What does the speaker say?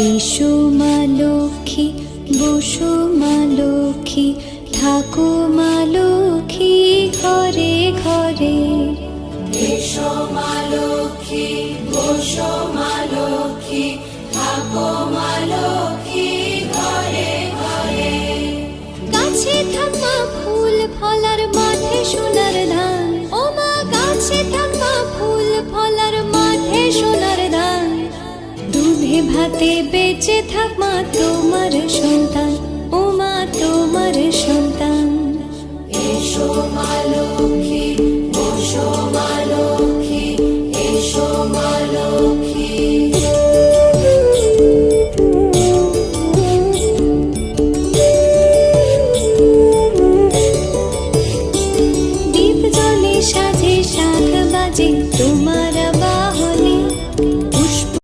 এসো মা লক্ষ্মী, বসো মা লক্ষ্মী, থাকো মা লক্ষ্মী ঘরে ঘরে। এসো মা লক্ষ্মী, বসো মা লক্ষ্মী, থাকো মা লক্ষ্মী ঘরে ঘরে। গাছে থাক মা ফুল ফলার, মাঠে সোনার ধান। ও মা গাছে থাক মা ফুল ফলার, মাঠে সোনার ধান। দুধে ভাতে বেঁচে থাক মা তোমার সন্তান, ও মা তোমার সন্তান। এসো মা লক্ষ্মী, বসো মা লক্ষ্মী,